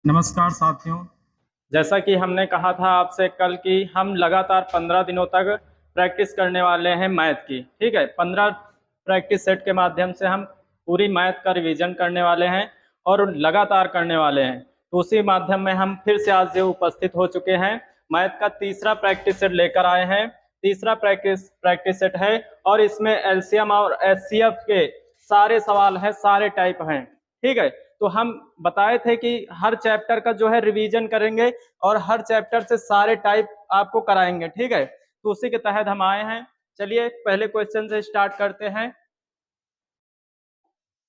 नमस्कार साथियों। जैसा कि हमने कहा था आपसे कल की हम लगातार 15 दिनों तक प्रैक्टिस करने वाले हैं मैथ की। ठीक है, 15 प्रैक्टिस सेट के माध्यम से हम पूरी मैथ का रिवीजन करने वाले हैं और लगातार करने वाले हैं। तो उसी माध्यम में हम फिर से आज जो उपस्थित हो चुके हैं, मैथ का तीसरा प्रैक्टिस सेट लेकर आए हैं। तीसरा प्रैक्टिस सेट है और इसमें एलसीएम और एचसीएफ के सारे सवाल हैं, सारे टाइप हैं। ठीक है, तो हम बताए थे कि हर चैप्टर का जो है रिवीजन करेंगे और हर चैप्टर से सारे टाइप आपको कराएंगे। ठीक है, तो उसी के तहत हम आए हैं। चलिए पहले क्वेश्चन से स्टार्ट करते हैं।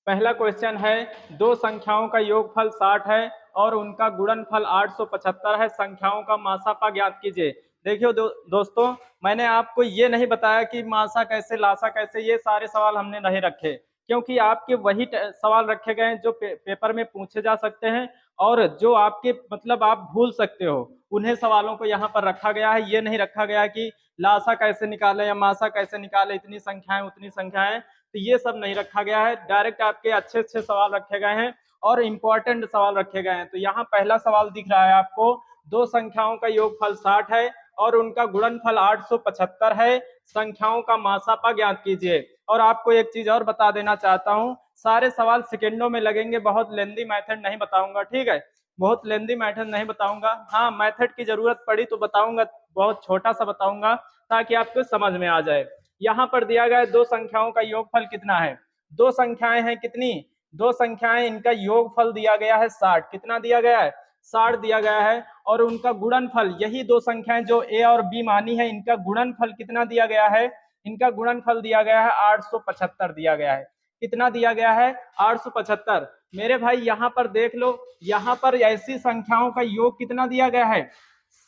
पहला क्वेश्चन है, दो संख्याओं का योगफल 60 है और उनका गुणनफल 875 है, संख्याओं का मासापा ज्ञात कीजिए। देखियो दोस्तों, मैंने आपको ये नहीं बताया कि मासा कैसे लासा कैसे, ये सारे सवाल हमने नहीं रखे, क्योंकि आपके वही सवाल रखे गए हैं जो पेपर में पूछे जा सकते हैं और जो आपके मतलब आप भूल सकते हो, उन्हें सवालों को यहाँ पर रखा गया है। ये नहीं रखा गया कि लासा कैसे निकाले या मासा कैसे निकाले, इतनी संख्याएं उतनी संख्याएं, तो ये सब नहीं रखा गया है। डायरेक्ट आपके अच्छे अच्छे सवाल रखे गए हैं और इंपॉर्टेंट सवाल रखे गए हैं। तो यहाँ पहला सवाल दिख रहा है आपको, दो संख्याओं का योगफल 60 है और उनका गुणनफल 875 है, संख्याओं का मासापा ज्ञात कीजिए। और आपको एक चीज और बता देना चाहता हूँ, सारे सवाल सेकेंडों में लगेंगे, बहुत लेंदी मेथड नहीं बताऊंगा। ठीक है, बहुत लेंदी मेथड नहीं बताऊंगा। हाँ, मेथड की जरूरत पड़ी तो बताऊंगा, बहुत छोटा सा बताऊंगा ताकि आपको समझ में आ जाए। यहाँ पर दिया गया दो संख्याओं का योगफल कितना है। दो संख्याएं हैं कितनी, दो संख्याएं, इनका योगफल दिया गया है 60। कितना दिया गया है, 60 दिया गया है। और उनका गुणनफल, यही दो संख्याएं जो ए और बी मानी है, इनका गुणनफल कितना दिया गया है, इनका गुणनफल दिया गया है 875 दिया गया है। कितना दिया गया है, 875। मेरे भाई यहाँ पर देख लो, यहाँ पर ऐसी संख्याओं का योग कितना दिया गया है,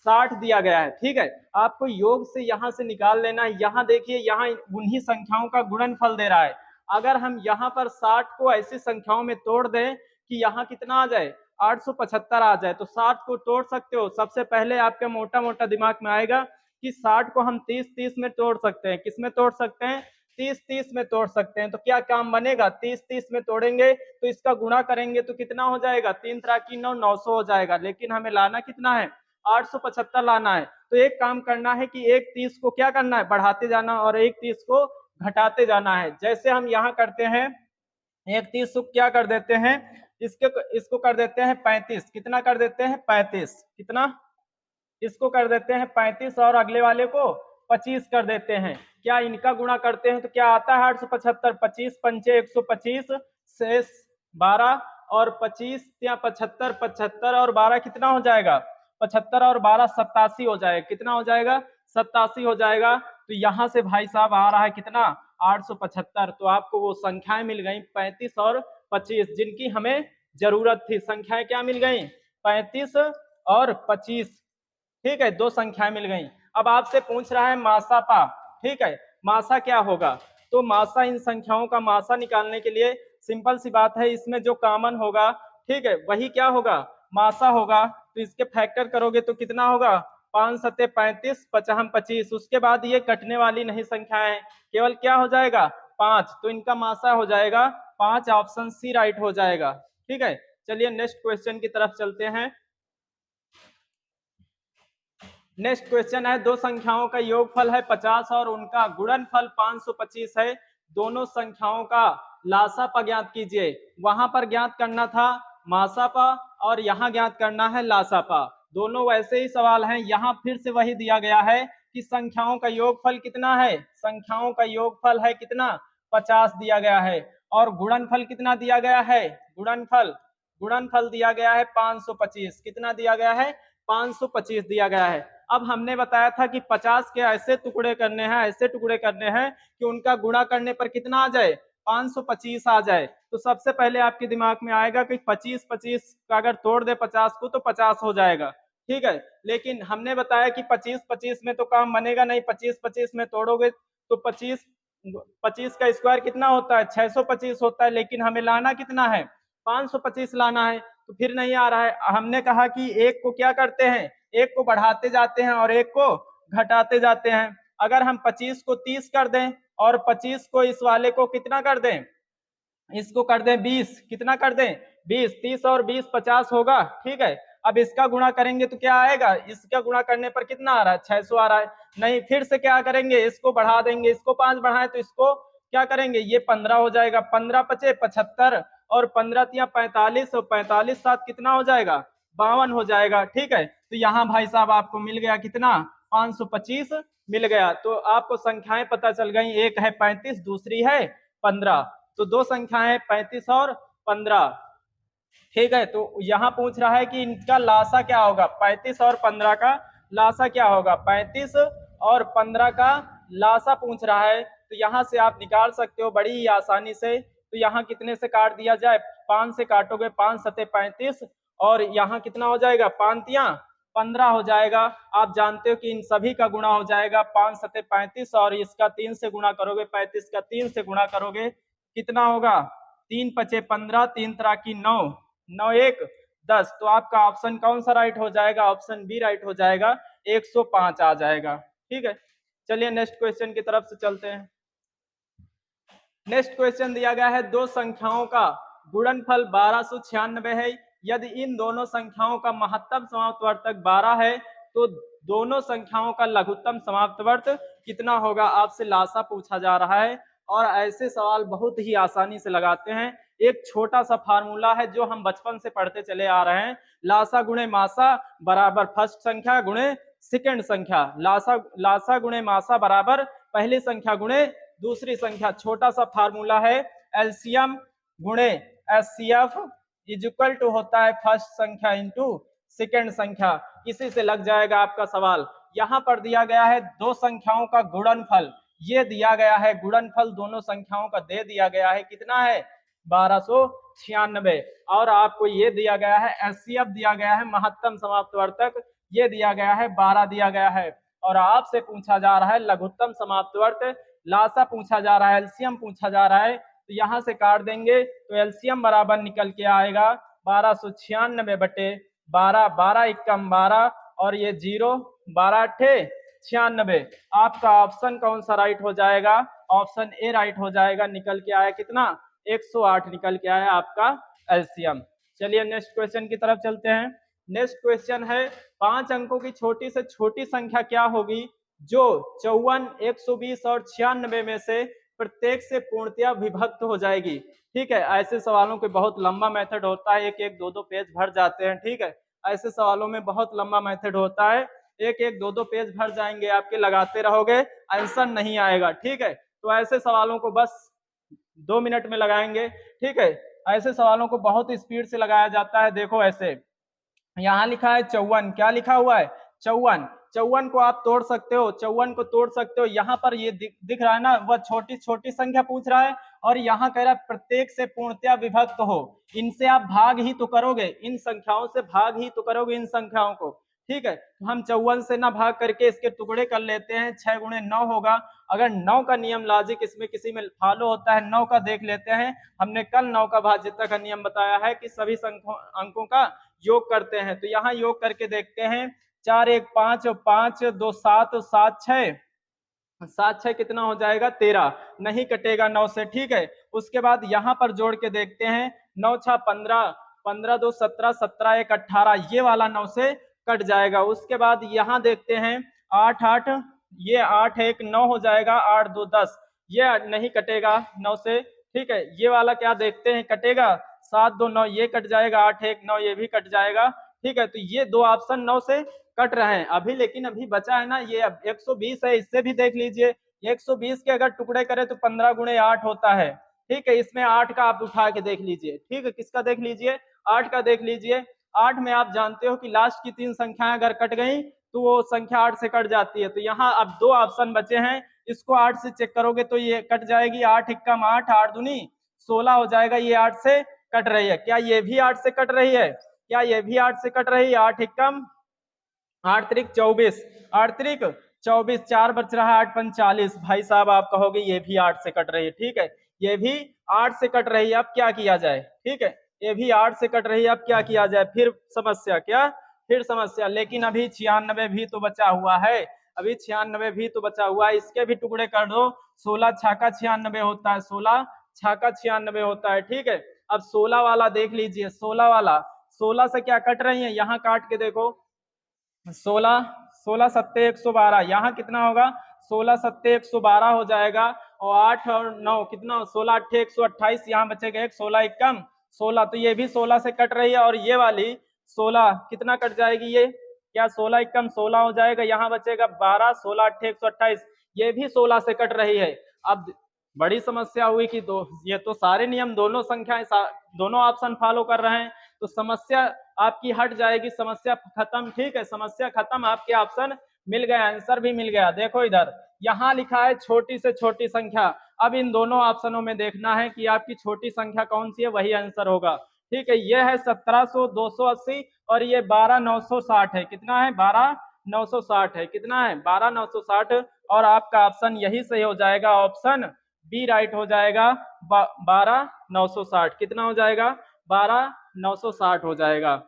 60 दिया गया है। ठीक है, आपको योग से यहाँ से निकाल लेना है। यहाँ देखिए, यहाँ उन्हीं संख्याओं का गुणनफल दे रहा है। अगर हम यहाँ पर 60 को ऐसी संख्याओं में तोड़ दें कि यहाँ कितना आ जाए, 875 आ जाए, तो 60 को तोड़ सकते हो। सबसे पहले आपके मोटा मोटा दिमाग में आएगा कि 60 को हम 30-30 में तोड़ सकते हैं। किस में तोड़ सकते हैं, 30-30 में तोड़ सकते हैं। तो क्या काम बनेगा, 30-30 में तोड़ेंगे तो इसका गुणा करेंगे तो कितना हो जाएगा, 3 त्रा की 9, 900 हो जाएगा। लेकिन हमें लाना कितना है, 875 लाना है। तो एक काम करना है कि एक 30 को क्या करना है, बढ़ाते जाना और एक 30 को घटाते जाना है। जैसे हम यहाँ करते हैं, एक 30 को क्या कर देते हैं, इसको कर देते हैं 35। कितना कर देते हैं, 35। कितना, इसको कर देते हैं 35 और अगले वाले को 25 कर देते हैं। क्या इनका गुणा करते हैं तो क्या आता है, 875, 25 पंचे 125 शेष 12 और 25 या 75, 75 और 12 कितना हो जाएगा, 75 और 12 87 हो जाएगा। कितना हो जाएगा, 87 हो जाएगा। तो यहाँ से भाई साहब आ रहा है कितना, 875। तो आपको वो संख्याएं मिल गई 35 और 25 जिनकी हमें जरूरत थी। संख्याएं क्या मिल गई, 35 और 25। ठीक है, दो संख्याएं मिल गई। अब आपसे पूछ रहा है मासापा। ठीक है, मासा क्या होगा, तो मासा, इन संख्याओं का मासा निकालने के लिए सिंपल सी बात है, इसमें जो कॉमन होगा, ठीक है, वही क्या होगा, मासा होगा। तो इसके फैक्टर करोगे तो कितना होगा, 5 सत्ते 35, 5 25। उसके बाद ये कटने वाली नहीं संख्याएं, केवल क्या हो जाएगा, 5। तो इनका मासा हो जाएगा 5, ऑप्शन सी राइट हो जाएगा। ठीक है, चलिए नेक्स्ट क्वेश्चन की तरफ चलते हैं। नेक्स्ट क्वेश्चन है, दो संख्याओं का योगफल है 50 और उनका गुणनफल 525 है, दोनों संख्याओं का लासापा ज्ञात कीजिए। वहां पर ज्ञात करना था मासापा और यहाँ ज्ञात करना है लासापा। दोनों वैसे ही सवाल हैं। यहाँ फिर से वही दिया गया है कि संख्याओं का योगफल कितना है, संख्याओं का योगफल है कितना, 50 दिया गया है। और गुणनफल कितना दिया गया है, गुणनफल गुणनफल दिया गया है 525। कितना दिया गया है, 525 दिया गया है। अब हमने बताया था कि 50 के ऐसे टुकड़े करने हैं, ऐसे टुकड़े करने हैं कि उनका गुणा करने पर कितना आ जाए, 525 आ जाए। तो सबसे पहले आपके दिमाग में आएगा कि 25-25 का अगर तोड़ दे 50 को तो 50 हो जाएगा। ठीक है, लेकिन हमने बताया कि 25-25 में तो काम बनेगा नहीं, 25-25 में तोड़ोगे तो 25 25 का स्क्वायर कितना होता है, 625 होता है। लेकिन हमें लाना कितना है, 525 लाना है। तो फिर नहीं आ रहा है। हमने कहा कि एक को क्या करते हैं, एक को बढ़ाते जाते हैं और एक को घटाते जाते हैं। अगर हम 25 को 30 कर दें और 25 को इस वाले को कितना कर दें, इसको कर दें 20, कितना कर दें 20, 30 और 20 50 होगा, ठीक है। अब इसका गुणा करेंगे तो क्या आएगा, इसका गुणा करने पर कितना आ रहा है, 600 आ रहा है। नहीं, फिर से क्या करेंगे, इसको बढ़ा देंगे, इसको 5 बढ़ाएं तो इसको क्या करेंगे, ये 15 हो जाएगा, 15 पचे 75 और 15 तिया 45 और 45 साथ कितना हो जाएगा, 52 हो जाएगा, ठीक है। तो यहाँ भाई साहब आपको मिल गया कितना, 525 मिल गया। तो आपको संख्याएं पता चल गई, एक है 35, दूसरी है 15, तो दो संख्याएं 35 और 15, ठीक है। तो यहाँ पूछ रहा है कि इनका लासा क्या होगा, 35 और 15 का लासा क्या होगा, 35 और 15 का लासा पूछ रहा है। तो यहाँ से आप निकाल सकते हो बड़ी ही आसानी से। तो यहाँ कितने से काट दिया जाए, 5 से काटोगे, 5 सते 35 और यहाँ कितना हो जाएगा, 5 तिया 15 हो जाएगा। आप जानते हो कि इन सभी का गुणा हो जाएगा, 5 सते 35 और इसका 3 से गुणा करोगे, 35 का 3 से गुणा करोगे, कितना होगा, 3 पचे 15, 3 तरह की 9, 9 1 10। तो आपका ऑप्शन कौन सा राइट हो जाएगा, ऑप्शन बी राइट हो जाएगा, 105 आ जाएगा, ठीक है। चलिए नेक्स्ट क्वेश्चन की तरफ से चलते हैं। नेक्स्ट क्वेश्चन दिया गया है, दो संख्याओं का गुणनफल 1296 है। यदि इन दोनों संख्याओं का महत्तम समाप्तवर्तक 12 है तो दोनों संख्याओं का लघुत्तम समाप्तवर्त कितना होगा, आपसे लासा पूछा जा रहा है। और ऐसे सवाल बहुत ही आसानी से लगाते हैं। एक छोटा सा फार्मूला है जो हम बचपन से पढ़ते चले आ रहे हैं, लासा गुणे मासा बराबर फर्स्ट संख्या गुणे सेकंड संख्या, लासा गुणे मासा बराबर पहली संख्या गुणे दूसरी संख्या। छोटा सा फार्मूला है, एलसीएम गुणे एचसीएफ इज इक्वल टू होता है फर्स्ट संख्या इंटू सेकंड संख्या। इसी से लग जाएगा आपका सवाल। यहाँ पर दिया गया है दो संख्याओं का गुणनफल, ये दिया गया है गुणनफल दोनों संख्याओं का दे दिया गया है, कितना है 1296। और आपको ये दिया गया है एचसीएफ दिया गया है महत्तम समाप्तवर्तक, ये दिया गया है 12 दिया गया है। और आपसे पूछा जा रहा है लघुत्तम समाप्तवर्त, लासा पूछा जा रहा है, एलसीएम पूछा जा रहा है। तो यहाँ से काट देंगे तो एलसीएम बराबर निकल के आएगा 1296 बटे 12, 12 एकम 12 और ये 0, 12 अट्ठे 96। आपका ऑप्शन कौन सा राइट हो जाएगा, ऑप्शन ए राइट हो जाएगा। निकल के आया कितना, 108 निकल के आया आपका एलसीएम। चलिए नेक्स्ट क्वेश्चन की तरफ चलते हैं। नेक्स्ट क्वेश्चन है, 5 अंकों की छोटी से छोटी संख्या क्या होगी जो 54, 120 और 96 में से प्रत्येक से पूर्णतया विभक्त हो जाएगी। ठीक है, ऐसे सवालों के बहुत लंबा मेथड होता है, एक एक दो दो पेज भर जाते हैं। ठीक है, ऐसे सवालों में बहुत लंबा मेथड होता है, एक एक दो दो पेज भर जाएंगे आपके, लगाते रहोगे आंसर नहीं आएगा। ठीक है, तो ऐसे सवालों को बस 2 मिनट में लगाएंगे। ठीक है, ऐसे सवालों को बहुत स्पीड से लगाया जाता है। देखो ऐसे यहाँ लिखा है 54, क्या लिखा हुआ है 54, 54 को आप तोड़ सकते हो, 54 को तोड़ सकते हो। यहाँ पर ये दिख रहा है ना, वह छोटी छोटी संख्या पूछ रहा है और यहाँ कह रहा है प्रत्येक से पूर्णतया विभक्त हो। इनसे आप भाग ही तो करोगे, इन संख्याओं से भाग ही तो करोगे इन संख्याओं को। ठीक है, तो हम 54 से ना भाग करके इसके टुकड़े कर लेते हैं, 6 गुणे 9 होगा। अगर 9 का नियम लॉजिक इसमें किसी में फॉलो होता है, 9 का देख लेते हैं। हमने कल 9 का भाज्यता का नियम बताया है कि सभी अंकों का योग करते हैं। तो यहाँ योग करके देखते हैं, 4 1 5 5 2 7 7 6 7 6 कितना हो जाएगा 13, नहीं कटेगा 9 से। ठीक है, उसके बाद यहाँ पर जोड़ के देखते हैं, 9 6 15 15 2 17 17 1 18, ये वाला 9 से कट जाएगा। उसके बाद यहाँ देखते हैं 8 8, ये 8 1 9 हो जाएगा, 8 2 10, ये नहीं कटेगा 9 से। ठीक है, ये वाला क्या देखते हैं कटेगा, 7 2 9, ये कट जाएगा, 8 1 9, ये भी कट जाएगा। ठीक है, तो ये दो ऑप्शन 9 से कट रहे हैं अभी, लेकिन अभी बचा है ना ये अब 120 है, इससे भी देख लीजिए। 120 के अगर टुकड़े करें तो 15 गुणे 8 होता है। ठीक है, इसमें 8 का आप उठा के देख लीजिए। ठीक है, किसका देख लीजिए, 8 का देख लीजिए। 8 में आप जानते हो कि लास्ट की 3 संख्याएं अगर कट गई तो वो संख्या 8 से कट जाती है। तो यहाँ अब 2 ऑप्शन बचे हैं, इसको 8 से चेक करोगे तो ये कट जाएगी, 8 एकम 8, 8 दूनी 16 हो जाएगा, ये 8 से कट रही है। क्या ये भी 8 से कट रही है, क्या ये भी 8 से कट रही है, 8 एकम 8 त्रिक 24, 8 त्रिक 24, 4 बच रहा है, 8 पंच 40। भाई साहब आप कहोगे ये भी 8 से कट रही है। ठीक है, ये भी 8 से कट रही है, अब क्या किया जाए। ठीक है, ये भी 8 से कट रही है, अब क्या किया जाए, फिर समस्या, क्या फिर समस्या। लेकिन अभी 96 भी तो बचा हुआ है, अभी 96 भी तो बचा हुआ है, इसके भी टुकड़े कर दो। 16 छाका 96 होता है, 16 छाका 96 होता है। ठीक है, अब 16 वाला देख लीजिए, 16 वाला, 16 से क्या कट रही है, यहाँ काट के देखो, 16, 16 सत्ते 112, यहाँ कितना होगा, 16 सत्ते 112 हो जाएगा, और 8 और 9 कितना, 16 अट्ठे 128, यहाँ बचेगा एक, 16 एकम 16, तो ये भी 16 से कट रही है, और ये वाली 16 कितना कट जाएगी, ये क्या 16 एकम 16 हो जाएगा, यहाँ बचेगा 12, 16 अट्ठे 128, ये भी 16 से कट रही है। अब बड़ी समस्या हुई कि ये तो सारे नियम दोनों संख्याएं दोनों ऑप्शन फॉलो कर रहे हैं, तो समस्या आपकी हट जाएगी, समस्या खत्म, ठीक है, समस्या खत्म, आपके ऑप्शन मिल गया, आंसर भी मिल गया। देखो इधर यहाँ लिखा है छोटी से छोटी संख्या, अब इन दोनों ऑप्शनों में देखना है कि आपकी छोटी संख्या कौन सी है, वही आंसर होगा, ठीक है। ये है 1700 280 और ये 12960 है, कितना है 12960 है, कितना है 12960, और आपका ऑप्शन यही सही हो जाएगा, ऑप्शन बी राइट हो जाएगा, 12960, कितना हो जाएगा 12960 हो जाएगा।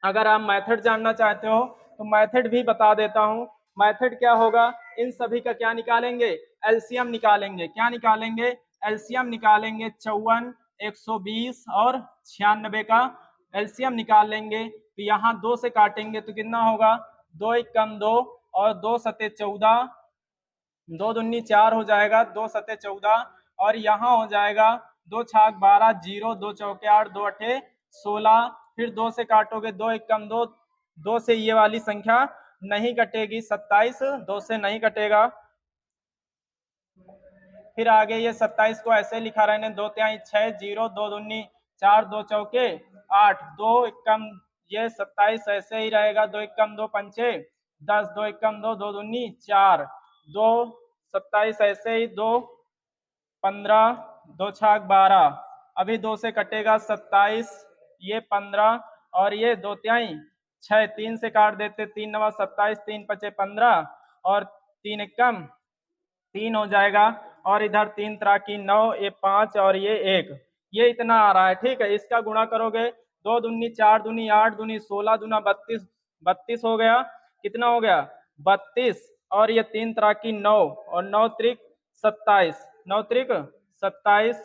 अगर आप मेथड जानना चाहते हो तो मेथड भी बता देता हूं, मेथड क्या होगा, इन सभी का क्या निकालेंगे, एलसीएम निकालेंगे, क्या निकालेंगे, एलसीएम निकालेंगे, 54 120 और 96 का एलसीएम निकाल लेंगे, तो यहाँ 2 से काटेंगे तो कितना होगा, 2 एकम 2 और 2 सते 14, 2 दूनी 4 हो जाएगा, 2 सते 14, और यहाँ हो जाएगा 2 छाक 12, 0 2 चौके 8, 2 अठे 16, फिर 2 से काटोगे, 2 एकम 2, 2 से ये वाली संख्या नहीं कटेगी, 27 2 से नहीं कटेगा, फिर आगे ये 27 को ऐसे लिखा रहने, 2 तिहाई 6, 0 2 दूनी 4, 2 चौके 8, 2 एकम, ये 27 ऐसे ही रहेगा, 2 एकम 2 पंचे 10, 2 एकम 2, 2 दूनी 4, 2 27 ऐसे ही, 2 15, 2 छाक 12, अभी 2 से कटेगा 27, ये 15 और ये 2 तिहाई 6, 3 से काट देते, 3 नवा 27, 3 पचे 15 और 3 एकम 3 हो जाएगा, और इधर 3 त्रिकी 9, ये 5 और ये 1, ये इतना आ रहा है, ठीक है। इसका गुणा करोगे, 2 दूनी 4 दूनी 8 दूनी 16 दूना 32, 32 हो गया, कितना हो गया 32, और ये 3 त्रिकी 9 और 9 त्रिक 27, 9 त्रिक 27,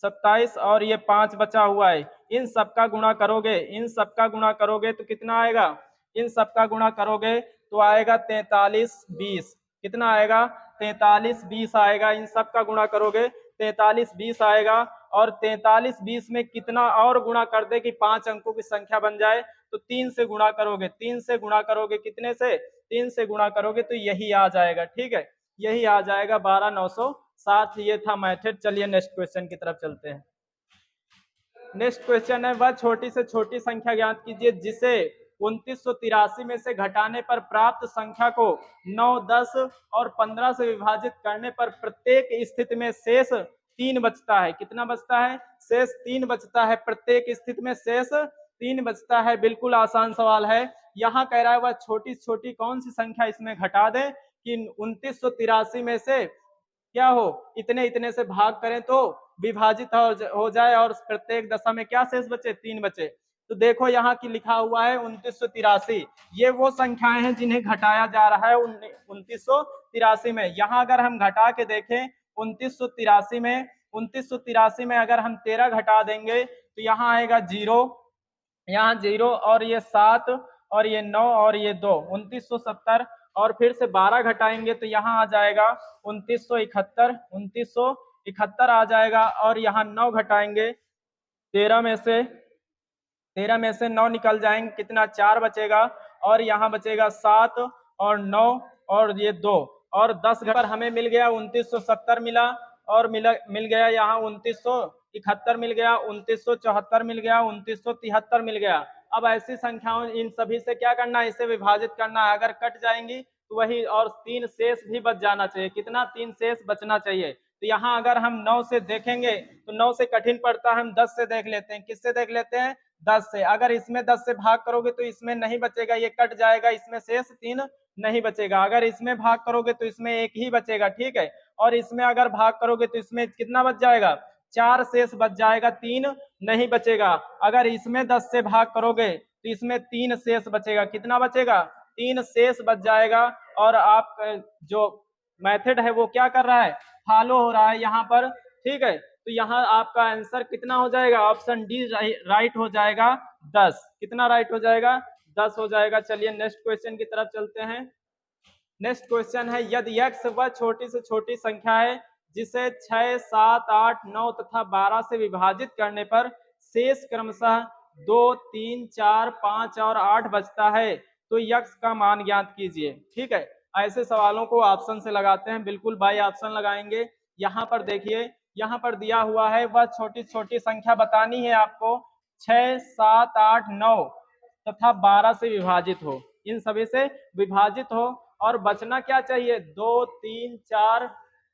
27 और ये 5 बचा हुआ है, इन सबका गुणा करोगे, इन सबका गुणा करोगे तो कितना आएगा, इन सबका गुणा करोगे तो आएगा 43 20, कितना आएगा 43 20 आएगा, इन सब का गुणा करोगे 43 20 आएगा, और 43 20 में कितना और गुणा कर दे कि 5 अंकों की संख्या बन जाए, तो 3 से गुणा करोगे, 3 से गुणा करोगे, कितने से 3 से गुणा करोगे तो यही आ जाएगा, ठीक है, यही आ जाएगा 12960। ये था मेथड। चलिए नेक्स्ट क्वेश्चन की तरफ चलते हैं। नेक्स्ट क्वेश्चन है, वह छोटी से छोटी संख्या ज्ञात कीजिए जिसे 2983 में से घटाने पर प्राप्त संख्या को 9, 10 और 15 से विभाजित करने पर प्रत्येक स्थिति में शेष 3 बचता है, कितना बचता है, शेष 3 बचता है, प्रत्येक स्थिति में शेष 3 बचता है। बिल्कुल आसान सवाल है, यहाँ कह रहा है वह छोटी छोटी कौन सी संख्या इसमें घटा दे कि 2983 में से क्या हो, इतने इतने से भाग करें तो विभाजित हो जाए, और प्रत्येक दशा में क्या शेष बचे, 3 बचे। तो देखो यहाँ की लिखा हुआ है 2983, ये वो संख्याएं हैं जिन्हें घटाया जा रहा है 2983 में। यहाँ अगर हम घटा के देखें 2983 में अगर हम 13 घटा देंगे तो यहाँ आएगा 0, यहाँ 0 और ये 7 और ये 9 और ये 2, 2970, और फिर से 12 घटाएंगे तो यहाँ आ जाएगा 2971, 2971 आ जाएगा, और यहाँ 9 घटाएंगे, 13 में से 9 निकल जाएंगे, कितना 4 बचेगा, और यहाँ बचेगा 7 और 9 और ये 2 और 10 पर हमें मिल गया 2970 मिला, और मिल गया यहाँ 2971 मिल गया, 2974 मिल गया, 2973 मिल गया। अब ऐसी संख्याओं इन सभी से क्या करना है, इसे विभाजित करना है, अगर कट जाएंगी तो वही, और 3 शेष भी बच जाना चाहिए, कितना 3 शेष बचना चाहिए। तो यहाँ अगर हम 9 से देखेंगे तो 9 से कठिन पड़ता है, हम 10 से देख लेते हैं, किससे देख लेते हैं, 10 से। अगर इसमें 10 से भाग करोगे तो इसमें नहीं बचेगा, ये कट जाएगा, इसमें शेष 3 नहीं बचेगा। अगर इसमें भाग करोगे तो इसमें 1 ही बचेगा, ठीक है, और इसमें अगर भाग करोगे तो इसमें कितना बच जाएगा, 4 शेष बच जाएगा, 3 नहीं बचेगा। अगर इसमें 10 से भाग करोगे तो इसमें 3 शेष बचेगा, कितना बचेगा, 3 शेष बच जाएगा। और आप जो मेथड है वो क्या कर रहा है, फॉलो हो रहा है यहाँ पर, ठीक है। तो यहाँ आपका आंसर कितना हो जाएगा, ऑप्शन डी राइट हो जाएगा 10। कितना राइट हो जाएगा, 10 हो जाएगा। चलिए नेक्स्ट क्वेश्चन की तरफ चलते हैं। नेक्स्ट क्वेश्चन है, यदि x वह छोटी से छोटी संख्या है जिसे 6, 7, 8, 9 तथा 12 से विभाजित करने पर शेष क्रमशः 2, 3, 4, 5 और 8 बचता है, तो x का मान ज्ञात कीजिए। ठीक है, ऐसे सवालों को ऑप्शन से लगाते हैं, बिल्कुल बाई ऑप्शन लगाएंगे। यहाँ पर देखिए, यहाँ पर दिया हुआ है वह छोटी छोटी संख्या बतानी है आपको, 6, 7, 8, 9 तथा 12 से विभाजित हो, इन सभी से विभाजित हो और बचना क्या चाहिए, 2, 3, 4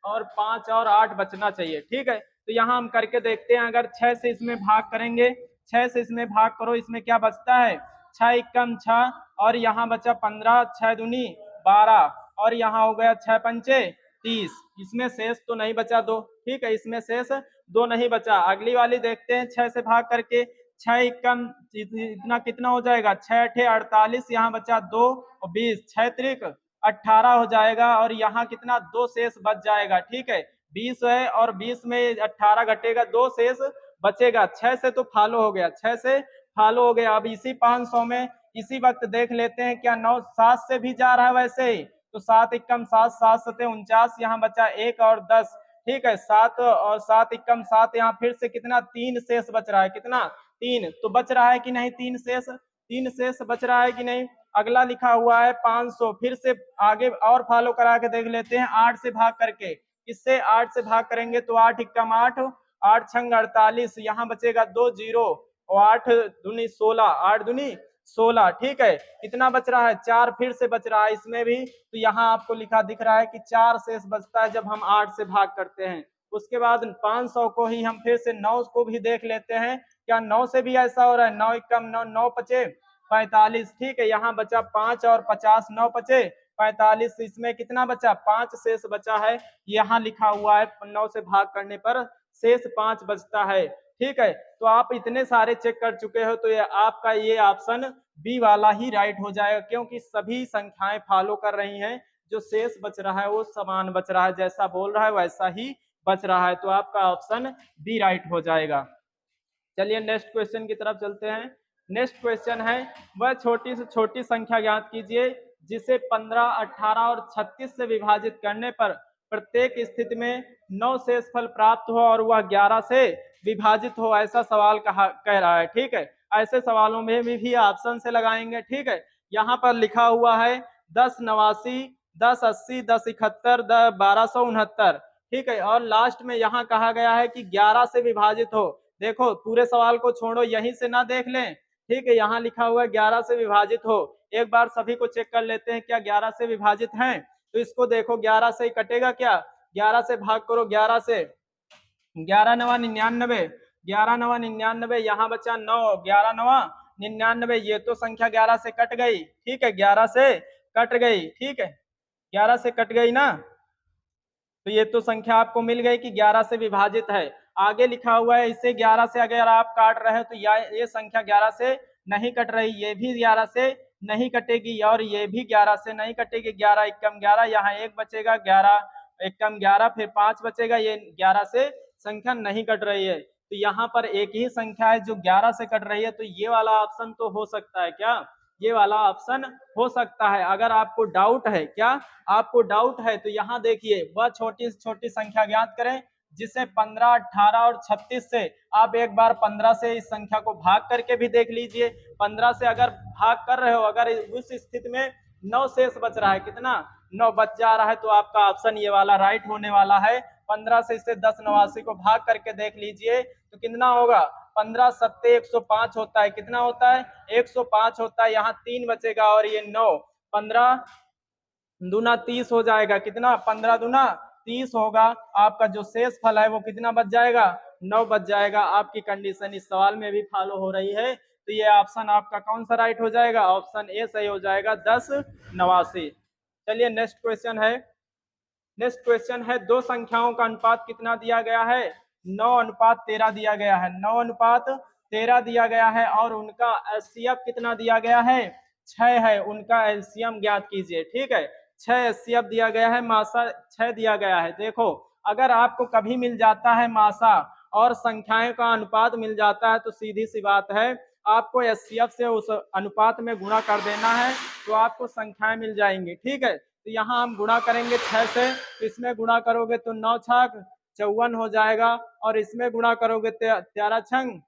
और 5 और 8 बचना चाहिए। ठीक है, तो यहाँ हम करके देखते हैं। अगर 6 से इसमें भाग करेंगे, 6 से इसमें भाग करो, इसमें क्या बचता है, 6 एकम 6 और यहाँ बचा 15, 6 दूनी 12 और यहाँ हो गया 6 पंचे 30। इसमें शेष तो नहीं बचा दो। ठीक है, इसमें शेष दो नहीं बचा। अगली वाली देखते हैं, 6 से भाग करके, 6 एकम इतना कितना हो जाएगा, 6 अठे 48, यहाँ बचा 2 और 20, 6 त्रिक 18 हो जाएगा और यहाँ कितना 2 शेष बच जाएगा। ठीक है, 20 है और 20 में 18 घटेगा, 2 शेष बचेगा। 6 से तो फॉलो हो गया, 6 से फॉलो हो गया। अब इसी 500 में इसी वक्त देख लेते हैं क्या 9 7 से भी जा रहा है वैसे ही, तो 7 एकम 7, 7 सते 49, यहाँ बचा 1 और 10। ठीक है, 7 और 7 एकम 7, यहाँ फिर से कितना 3 शेष बच रहा है, कितना 3, तो बच रहा है कि नहीं, 3 शेष, 3 शेष बच रहा है कि नहीं। अगला लिखा हुआ है 500, फिर से आगे और फॉलो करा के देख लेते हैं, 8 से भाग करके, इससे 8 से भाग करेंगे तो 8 एकम 8, 8 छंग 48, यहाँ बचेगा 2 जीरो और 8 दूनी 16, 8 दूनी 16। ठीक है, कितना बच रहा है, 4 फिर से बच रहा है इसमें भी, तो यहाँ आपको लिखा दिख रहा है कि 4 शेष बचता है जब हम 8 से भाग करते हैं। उसके बाद 500 को ही हम फिर से 9 को भी देख लेते हैं, क्या 9 से भी ऐसा हो रहा है, 9 एकम 9, 9 पचे 45। ठीक है, यहाँ बचा 5 और 50, 9 पचे 45, इसमें कितना बचा, 5 शेष बचा है। यहाँ लिखा हुआ है 9 से भाग करने पर शेष 5 बचता है। ठीक है, तो आप इतने सारे चेक कर चुके हो, तो ये आपका ये ऑप्शन बी वाला ही राइट हो जाएगा, क्योंकि सभी संख्याएं फॉलो कर रही हैं, जो शेष बच रहा है वो समान बच रहा है, जैसा बोल रहा है वैसा ही बच रहा है, तो आपका ऑप्शन बी राइट हो जाएगा। चलिए नेक्स्ट क्वेश्चन की तरफ चलते हैं। नेक्स्ट क्वेश्चन है, वह छोटी से छोटी संख्या ज्ञात कीजिए जिसे 15, 18 और 36 से विभाजित करने पर प्रत्येक स्थिति में 9 शेषफल प्राप्त हो और वह 11 से विभाजित हो, ऐसा सवाल कह रहा है। ठीक है, ऐसे सवालों में भी ऑप्शन से लगाएंगे। ठीक है, यहाँ पर लिखा हुआ है 10 89, 10 80, 10 71, 1269। ठीक है, और लास्ट में यहाँ कहा गया है कि 11 से विभाजित हो। देखो पूरे सवाल को छोड़ो, यहीं से ना देख लें। ठीक है, यहाँ लिखा हुआ है 11 से विभाजित हो, एक बार सभी को चेक कर लेते हैं क्या 11 से विभाजित हैं। तो इसको देखो, 11 से कटेगा क्या, 11 से भाग करो, 11 से 11 नवा 99, 11 नवा 99, यहाँ बचा 9, 11 नवा 99, ये तो संख्या 11 से कट गई। ठीक है, 11 से कट गई। ठीक है, 11 से कट गई ना, तो ये तो संख्या आपको मिल गई कि 11 से विभाजित है। आगे लिखा हुआ है इसे 11 से अगर आप काट रहे हो तो ये संख्या 11 से नहीं कट रही, ये भी 11 से नहीं कटेगी और ये भी 11 से नहीं कटेगी। 11 एकम 11, यहाँ 1 बचेगा, 11 एकम 11, फिर 5 बचेगा, ये 11 से संख्या नहीं कट रही है। तो यहाँ पर एक ही संख्या है जो 11 से कट रही है, तो ये वाला ऑप्शन तो हो सकता है, क्या ये वाला ऑप्शन हो सकता है। अगर आपको डाउट है, क्या आपको डाउट है, तो यहाँ देखिए वह छोटी से छोटी संख्या ज्ञात करें जिसे 15, 18 और 36 से, आप एक बार 15 से इस संख्या को भाग करके भी देख लीजिए। 15 से अगर भाग कर रहे हो, अगर उस स्थिति में 9 शेष बच रहा है, कितना 9 बच जा रहा है, तो आपका ऑप्शन ये वाला राइट होने वाला है। 15 से इससे 10 89 को भाग करके देख लीजिए तो कितना होगा, 15 सत्ते 105 होता है, कितना होता है 105 होता है, यहाँ 3 बचेगा और ये 9, 15 दूना 30 हो जाएगा, कितना 15 दूना 30 होगा। आपका जो शेष फल है वो कितना बच जाएगा, 9 बच जाएगा। आपकी कंडीशन इस सवाल में भी फॉलो हो रही है, तो ये ऑप्शन आपका कौन सा राइट हो जाएगा, ऑप्शन ए सही हो जाएगा, 10 89। चलिए नेक्स्ट क्वेश्चन है। नेक्स्ट क्वेश्चन है, दो संख्याओं का अनुपात कितना दिया गया है, 9:13 दिया गया है, 9:13 दिया गया है और उनका एचसीएफ कितना दिया गया है, 6 है, उनका एलसीएम ज्ञात कीजिए। ठीक है, 6 एचसीएफ दिया गया है, मासा 6 दिया गया है। देखो अगर आपको कभी मिल जाता है मासा और संख्याएं का अनुपात मिल जाता है तो सीधी सी बात है आपको एचसीएफ से उस अनुपात में गुणा कर देना है तो आपको संख्याएं मिल जाएंगी। ठीक है, तो यहाँ हम गुणा करेंगे 6 से, इसमें गुणा करोगे तो 9 छक 54 हो जाएगा और इसमें गुणा करोगे 13 छंग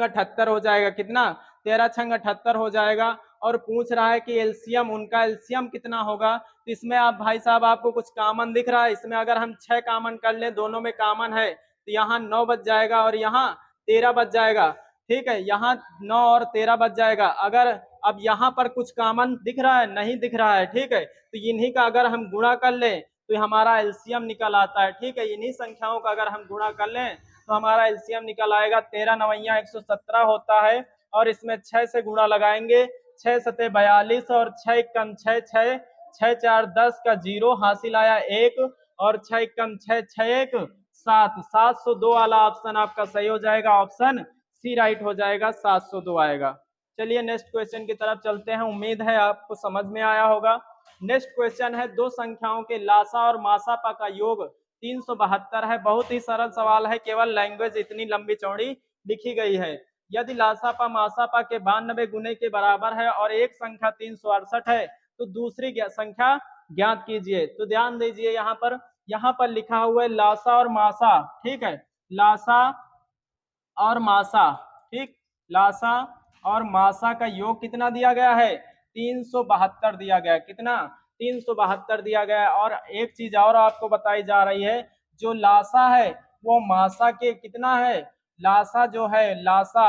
78 हो जाएगा। कितना? 13 छंग 78 हो जाएगा। और पूछ रहा है कि एलसीएम, उनका एलसीएम कितना होगा। तो इसमें आप भाई साहब आपको कुछ कॉमन दिख रहा है, इसमें अगर हम 6 कॉमन कर लें, दोनों में कॉमन है तो यहाँ 9 बच जाएगा और यहाँ 13 बच जाएगा। ठीक है, यहाँ 9 और 13 बच जाएगा। अगर अब यहाँ पर कुछ कॉमन दिख रहा है? नहीं दिख रहा है। ठीक है, तो इन्हीं का अगर हम गुणा कर लें तो हमारा एलसीएम निकल आता है। ठीक है, इन्हीं संख्याओं का अगर हम गुणा कर लें तो हमारा एलसीएम निकल आएगा। 13 नवैया 117 होता है और इसमें 6 से गुणा लगाएंगे, 6 सते 42 और 6 कम 6 6 6 4 10 का 0 हासिल आया 1 और 6 कम 6 6 1 7 702 वाला ऑप्शन आपका सही हो जाएगा। ऑप्शन सी राइट हो जाएगा, 702 आएगा। चलिए नेक्स्ट क्वेश्चन की तरफ चलते हैं। उम्मीद है आपको समझ में आया होगा। नेक्स्ट क्वेश्चन है, दो संख्याओं के लासा और मासापा का योग 372 है। बहुत ही सरल सवाल है, केवल लैंग्वेज इतनी लंबी चौड़ी लिखी गई है। यदि लासापा मासापा के 92 गुने के बराबर है और एक संख्या 368 है तो दूसरी संख्या ज्ञात कीजिए। तो ध्यान दीजिए, यहाँ पर लिखा हुआ है लासा और मासा। ठीक है, लासा और मासा। ठीक, लासा और मासा का योग कितना दिया गया है? 372 दिया गया है। कितना? 372 दिया गया है। और एक चीज और आपको बताई जा रही है, जो लासा है वो मासा के कितना है? लासा जो है, लासा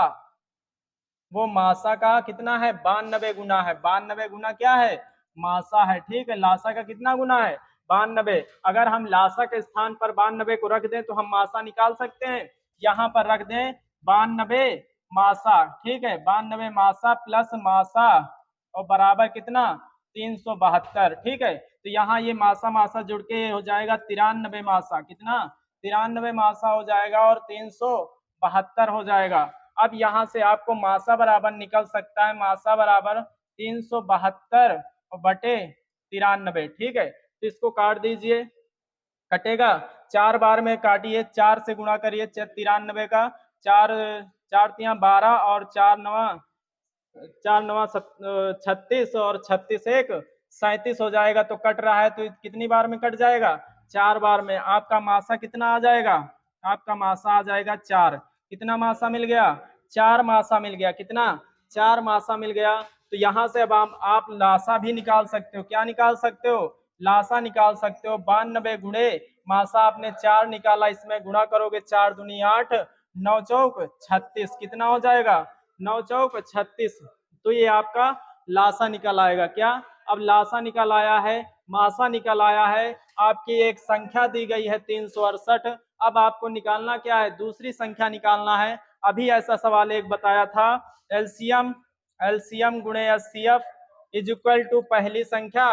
वो मासा का कितना है? 92 गुना है। 92 गुना क्या है? मासा है। ठीक है, लासा का कितना गुना है? 92। अगर हम लासा के स्थान पर 92 को रख दें तो हम मासा निकाल सकते हैं। यहाँ पर रख दें 92 मासा। ठीक है, 92 मासा प्लस मासा और बराबर कितना? 372। ठीक है, तो यहाँ ये मासा मासा जुड़ के हो जाएगा 93 मासा। कितना? 93 मासा हो जाएगा और 372 हो जाएगा। अब यहाँ से आपको मासा बराबर निकल सकता है, मासा बराबर 372 बटे 93। ठीक है, तो इसको काट दीजिए, कटेगा 4 बार में काटिए, 4 से गुणा करिए 93 का। 4 4 तिया 12 और 4 नवा 36 और 36 एक 37 हो जाएगा। तो कट रहा है तो कितनी बार में कट जाएगा? 4 बार में। आपका मासा कितना आ जाएगा? आपका मासा आ जाएगा 4। कितना मासा मिल गया? 4 मासा मिल गया। कितना? 4 मासा मिल गया। तो यहाँ से अब आप लासा भी निकाल सकते हो। क्या निकाल सकते हो? लासा निकाल सकते हो। 92 गुणे मासा आपने 4 निकाला, इसमें गुणा करोगे 4 दूनी 8, 9 चौक 36। कितना हो जाएगा? 9 चौक 36। तो ये आपका लासा निकल आएगा। क्या? अब लासा निकल आया है, मासा निकल आया है, आपकी एक संख्या दी गई है 368। अब आपको निकालना क्या है? दूसरी संख्या निकालना है। अभी ऐसा सवाल एक बताया था, एलसीएम एलसीएम गुणे एचसीएफ इज इक्वल टू पहली संख्या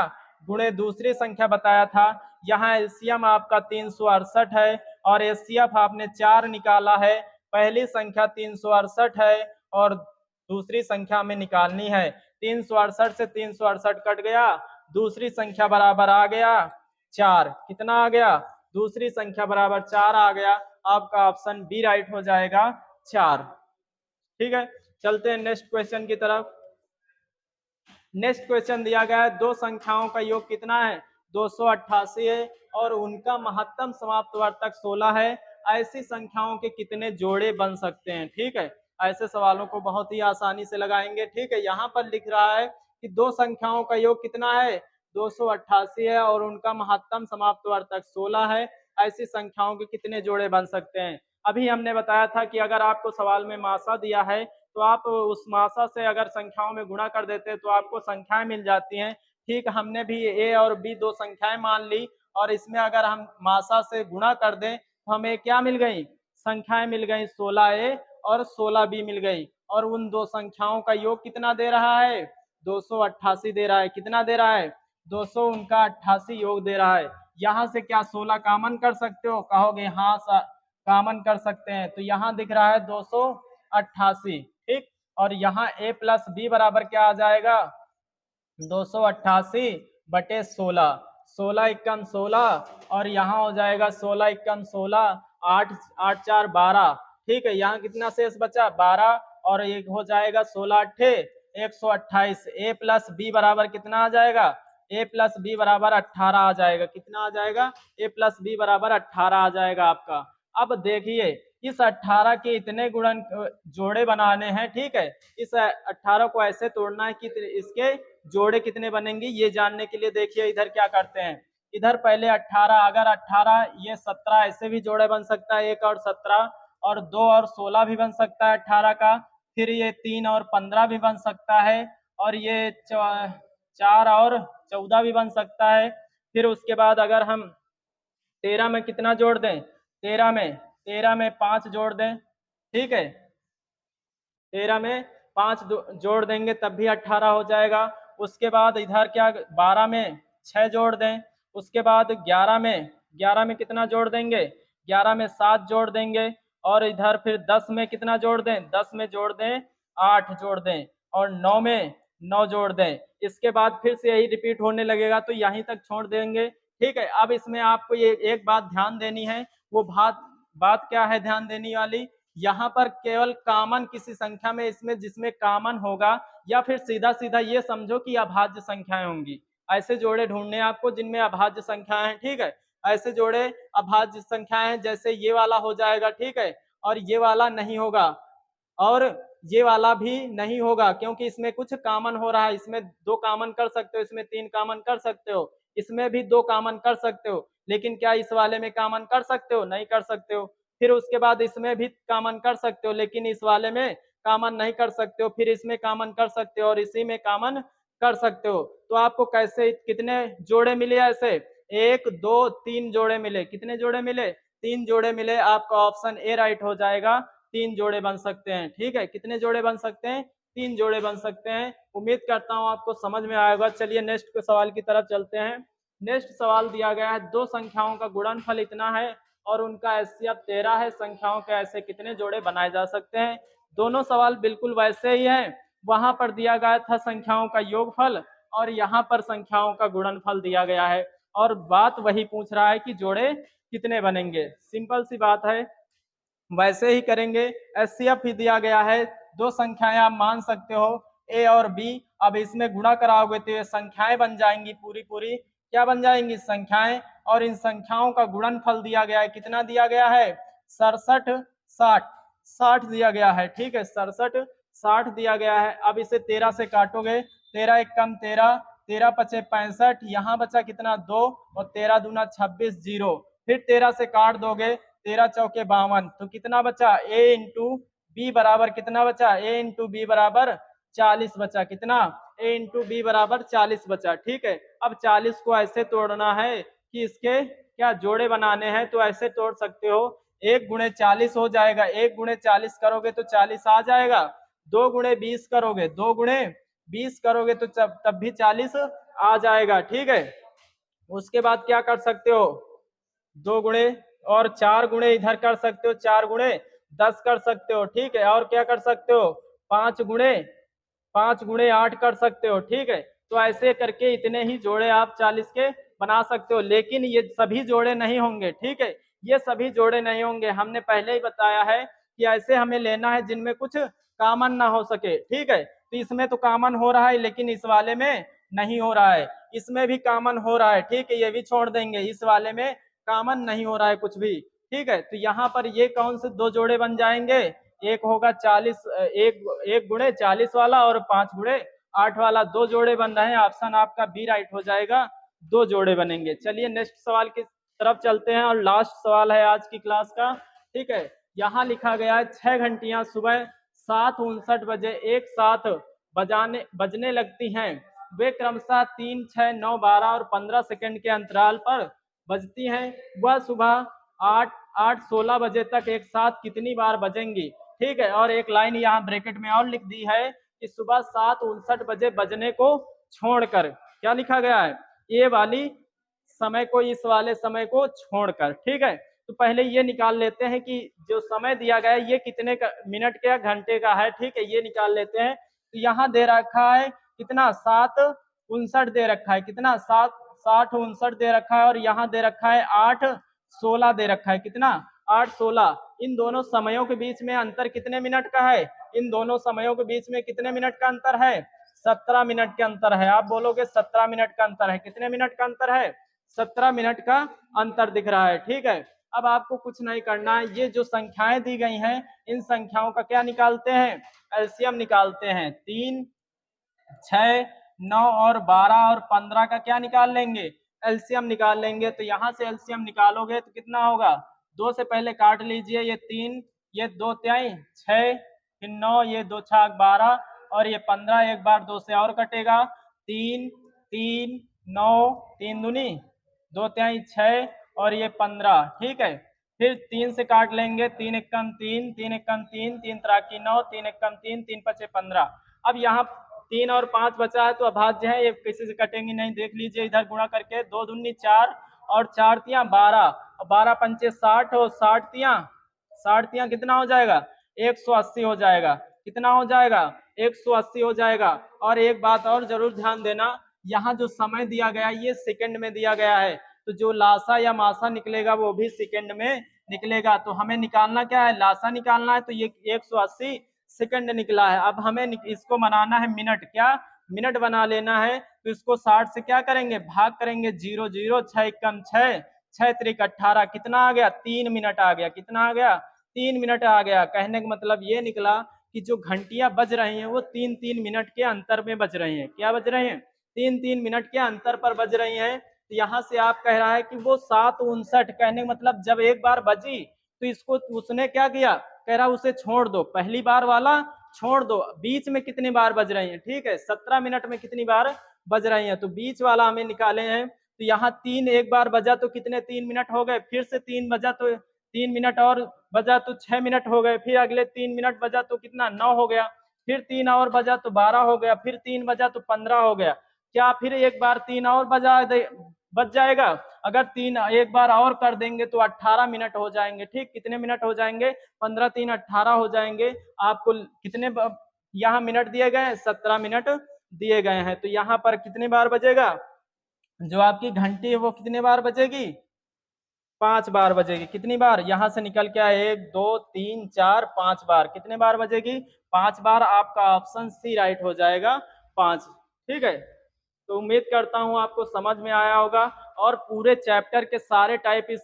गुणे दूसरी संख्या बताया था। यहाँ एलसीएम आपका 368 है और एचसीएफ आपने 4 निकाला है। पहली संख्या 368 है और दूसरी संख्या में निकालनी है। 368 से 368 कट गया, दूसरी संख्या बराबर आ गया 4। कितना आ गया? दूसरी संख्या बराबर 4 आ गया। आपका ऑप्शन बी राइट हो जाएगा, 4। ठीक है, चलते हैं नेक्स्ट क्वेश्चन की तरफ। नेक्स्ट क्वेश्चन दिया गया है, दो संख्याओं का योग कितना है? 288 है और उनका महत्तम समाप्त वर्तक 16 है। ऐसी संख्याओं के कितने जोड़े बन सकते हैं? ठीक है, ऐसे सवालों को बहुत ही आसानी से लगाएंगे। ठीक है, यहाँ पर लिख रहा है कि दो संख्याओं का योग कितना है? 288 है और उनका महत्तम समाप्त वर्तक 16 है। ऐसी संख्याओं के कितने जोड़े बन सकते हैं? अभी हमने बताया था कि अगर आपको सवाल में मासा दिया है तो आप उस मासा से अगर संख्याओं में गुणा कर देते तो आपको संख्याएं मिल जाती हैं। ठीक, हमने भी ए और बी दो संख्याएं मान ली और इसमें अगर हम मासा से गुणा कर दें तो हमें क्या मिल गई? संख्याएं मिल गई, 16A और 16B मिल गई। और उन दो संख्याओं का योग कितना दे रहा है? 288 दे रहा है। कितना दे रहा है? 288 योग दे रहा है। यहाँ से क्या 16 कॉमन कर सकते हो? कहोगे हाँ कॉमन कर सकते हैं। तो यहाँ दिख रहा है 288। ठीक, और यहाँ a प्लस बी बराबर क्या आ जाएगा? 288 बटे 16। 16 एकम 16 और यहाँ हो जाएगा 16 एकम 16 8 8 4 12, ठीक है। यहाँ कितना शेष बचा 12, और एक हो जाएगा 16 अट्ठे 128। ए प्लस बी बराबर कितना आ जाएगा, ए प्लस बी बराबर 18 आ जाएगा। कितना आ जाएगा, ए प्लस बी बराबर 18 आ जाएगा आपका। अब देखिए इस 18 के इतने गुणन जोड़े बनाने हैं, ठीक है। इस 18 को ऐसे तोड़ना है कि इसके जोड़े कितने बनेंगे ये जानने के लिए देखिए इधर क्या करते हैं। इधर पहले 18, अगर 18 ये 17 ऐसे भी जोड़े बन सकता है, 1 और 17, और 2 और 16 भी बन सकता है 18 का। फिर ये 3 और 15 भी बन सकता है, और ये 4 और 14 भी बन सकता है। फिर उसके बाद अगर हम 13 में कितना जोड़ दें, 13 में 5 जोड़ दें, ठीक है। 13 में 5 जोड़ देंगे तब भी 18 हो जाएगा। उसके बाद इधर क्या 12 में 6 जोड़ दें। उसके बाद 11 में कितना जोड़ देंगे, 11 में 7 जोड़ देंगे। और इधर फिर 10 में कितना जोड़ दें, 10 में जोड़ दें 8 जोड़ दें, और 9 में 9 जोड़ दें। इसके बाद फिर से यही रिपीट होने लगेगा, तो यहीं तक छोड़ देंगे, ठीक है। अब इसमें आपको ये एक बात ध्यान देनी है, वो बात क्या है ध्यान देने वाली, यहाँ पर केवल कॉमन किसी संख्या में इसमें जिसमें कॉमन होगा, या फिर सीधा सीधा ये समझो कि अभाज्य संख्याएं होंगी। ऐसे जोड़े ढूंढने आपको जिनमें अभाज्य संख्याएं हैं, ठीक है। ऐसे जोड़े अभाज्य संख्याएं जैसे ये वाला हो जाएगा, ठीक है, और ये वाला नहीं होगा, और ये वाला भी नहीं होगा, क्योंकि इसमें कुछ कॉमन हो रहा है। इसमें 2 कॉमन कर सकते हो, इसमें 3 कॉमन कर सकते हो, इसमें भी 2 कॉमन कर सकते हो, लेकिन क्या इस वाले में कॉमन कर सकते हो, नहीं कर सकते हो। फिर उसके बाद इसमें भी कॉमन कर सकते हो, लेकिन इस वाले में कॉमन नहीं कर सकते हो। फिर इसमें कॉमन कर सकते हो, और इसी में कॉमन कर सकते हो। तो आपको कैसे कितने जोड़े मिले ऐसे, 1 2 3 जोड़े मिले। कितने जोड़े मिले, 3 जोड़े मिले। आपका ऑप्शन ए राइट हो जाएगा, 3 जोड़े बन सकते हैं, ठीक है। कितने जोड़े बन सकते हैं, 3 जोड़े बन सकते हैं। उम्मीद करता हूं आपको समझ में आएगा। चलिए नेक्स्ट सवाल की तरफ चलते हैं। नेक्स्ट सवाल दिया गया है, 2 संख्याओं का गुणनफल इतना है और उनका एचसीएफ 13 है, संख्याओं के ऐसे कितने जोड़े बनाए जा सकते हैं। दोनों सवाल बिल्कुल वैसे ही हैं। वहां पर दिया गया था संख्याओं का योगफल, और यहाँ पर संख्याओं का गुणनफल दिया गया है, और बात वही पूछ रहा है कि जोड़े कितने बनेंगे। सिंपल सी बात है, वैसे ही करेंगे। एचसीएफ ही दिया गया है, 2 संख्याएं आप मान सकते हो ए और बी। अब इसमें गुणा कराओगे तो ये संख्याएं बन जाएंगी, पूरी पूरी क्या बन जाएंगी, संख्याएं। और इन संख्याओं का गुणनफल दिया गया है, कितना दिया गया है, 67 60 60 दिया गया है, ठीक है। 67 60 दिया गया है। अब इसे 13 से काटोगे, 13 एक कम 13, 13 पचे 65, यहाँ बचा कितना 2, और 13 दूना 26 0। फिर 13 से काट दोगे, 13 चौके 52, तो कितना बचा, ए इंटू बी बराबर कितना बचा, ए इंटू बी बराबर 40 बचा। कितना, ए इंटू बी बराबर 40 बचा, ठीक है। अब 40 को ऐसे तोड़ना है कि इसके क्या जोड़े बनाने हैं, तो ऐसे तोड़ सकते हो, 1 गुणे 40 हो जाएगा, 1 गुणे 40 करोगे तो 40 आ जाएगा। 2 गुणे 20 करोगे, 2 गुणे 20 करोगे तो तब भी 40 आ जाएगा, ठीक है। उसके बाद क्या कर सकते हो, 2 गुणे और 4 गुणे इधर कर सकते हो, 4 गुणे 10 कर सकते हो, ठीक है। और क्या कर सकते हो, 5 गुणे 8 कर सकते हो, ठीक है। तो ऐसे करके इतने ही जोड़े आप 40 के बना सकते हो, लेकिन ये सभी जोड़े नहीं होंगे, ठीक है। ये सभी जोड़े नहीं होंगे, हमने पहले ही बताया है कि ऐसे हमें लेना है जिनमें कुछ कॉमन ना हो सके, ठीक है। तो इसमें तो कॉमन हो रहा है, लेकिन इस वाले में नहीं हो रहा है। इसमें भी कॉमन हो रहा है, ठीक है, ये भी छोड़ देंगे। इस वाले में कॉमन नहीं हो रहा है कुछ भी, ठीक है। तो यहाँ पर ये कौन से 2 जोड़े बन जाएंगे, एक होगा 40, एक गुणे 40 वाला, और 5 गुणे 8 वाला, 2 जोड़े बन रहे हैं। ऑप्शन आपका बी राइट हो जाएगा, 2 जोड़े बनेंगे। चलिए नेक्स्ट सवाल की तरफ चलते हैं, और लास्ट सवाल है आज की क्लास का, ठीक है। यहाँ लिखा गया है 6 घंटियां सुबह 7:59 बजे एक साथ बजने लगती हैं। वे क्रमशः 3 6 9 12 और 15 सेकंड के अंतराल पर बजती हैं। वह सुबह 8 16 बजे तक एक साथ कितनी बार बजेंगी, ठीक है। और एक लाइन यहाँ ब्रैकेट में और लिख दी है कि सुबह 7:59 बजे बजने को छोड़कर, क्या लिखा गया है, ये वाली समय को इस वाले समय को छोड़कर, ठीक है। तो पहले ये निकाल लेते हैं कि जो समय दिया गया है ये कितने का, मिनट का घंटे का है, ठीक है, ये निकाल लेते हैं। तो यहाँ दे रखा है कितना, 7:59 दे रखा है, कितना 7 60 59 दे रखा है, और यहाँ दे रखा है 8 16 दे रखा है, कितना 8 16, इन दोनों समयों के बीच में अंतर कितने मिनट का है? इन दोनों समयों के बीच में कितने मिनट का अंतर है? 17 मिनट के अंतर है। आप बोलोगे 17 मिनट का अंतर है। कितने मिनट का अंतर है? 17 मिनट का अंतर दिख रहा है। ठीक है, अब आपको कुछ नहीं करना है, ये जो संख्याएं दी गई हैं इन संख्याओं का क्या निकालते हैं? एलसीएम निकालते हैं। 3 6 9 और 12 और 15 का क्या निकाल लेंगे? एलसीएम निकाल लेंगे। तो यहाँ से एलसीएम निकालोगे तो कितना होगा? 2 से पहले काट लीजिए, ये 3, ये 2 त्याई 6, फिर 9, ये 2 छाक 12 और ये 15, एक बार 2 से और कटेगा। 3 3 9, 3 दूनी 2 त्याई 6 और ये 15। ठीक है, फिर 3 से काट लेंगे, 3 एकम 3, 3 एकम 3, 3 तराकी 9, 3 एकम 3, 3 पचे 15। अब यहाँ 3 और 5 बचा है तो अभाज्य है, ये किसी से कटेंगे नहीं। देख लीजिए इधर गुणा करके, 2 दूनी 4 और 4 तियां 12, 12 पंचे 60 और 60 तियां कितना हो जाएगा? 180 हो जाएगा। कितना हो जाएगा? 180 हो जाएगा। और एक बात और जरूर ध्यान देना, यहाँ जो समय दिया गया है ये सेकंड में दिया गया है, तो जो लासा या मासा निकलेगा वो भी सेकंड में निकलेगा। तो हमें निकालना क्या है? लासा निकालना है, तो ये 180 सेकंड निकला है। अब हमें इसको बनाना है मिनट, क्या मिनट बना लेना है। तो इसको 60 से क्या करेंगे? भाग करेंगे। 0 0, 6 कम 6, 6 त्रिक 18, कितना आ गया? 3 मिनट आ गया। कितना आ गया? 3 मिनट आ गया। कहने का मतलब ये निकला कि जो घंटियां बज रही हैं वो 3-3 मिनट के अंतर में बज रही हैं। क्या बज रही हैं? 3-3 मिनट के अंतर पर बज रही हैं। तो यहाँ से आप कह रहा है कि वो 7:59, कहने का मतलब जब एक बार बजी तो इसको उसने क्या किया? कह रहा उसे छोड़ दो, पहली बार वाला छोड़ दो। बीच में कितनी बार बज रही है? ठीक है, 17 मिनट में कितनी बार बज रही है? तो बीच वाला हमें निकाले हैं। तो यहाँ 3 एक बार बजा तो कितने? 3 मिनट हो गए। फिर से 3 बजा तो 3 मिनट और बजा तो 6 मिनट हो गए। फिर अगले 3 मिनट बजा तो कितना? 9 हो गया। फिर 3 और बजा तो 12 हो गया। फिर 3 बजा तो 15 हो गया। क्या फिर एक बार 3 और बच जाएगा? अगर 3 एक बार और कर देंगे तो 18 मिनट हो जाएंगे। ठीक, कितने मिनट हो जाएंगे? 15 3 18 हो जाएंगे। आपको कितने यहाँ मिनट दिए गए हैं? 17 मिनट दिए गए हैं। तो यहाँ पर कितने बार बजेगा? जो आपकी घंटी है वो कितने बार बजेगी? 5 बार बजेगी। कितनी बार? यहाँ से निकल के आए 1 2 3 4 5 बार। कितने बार बजेगी? 5 बार। आपका ऑप्शन सी राइट हो जाएगा, 5। ठीक है, तो उम्मीद करता हूँ आपको समझ में आया होगा। और पूरे चैप्टर के सारे टाइप इस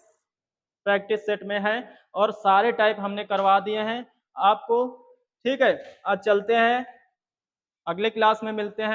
प्रैक्टिस सेट में है और सारे टाइप हमने करवा दिए हैं आपको। ठीक है, आज चलते हैं, अगले क्लास में मिलते हैं।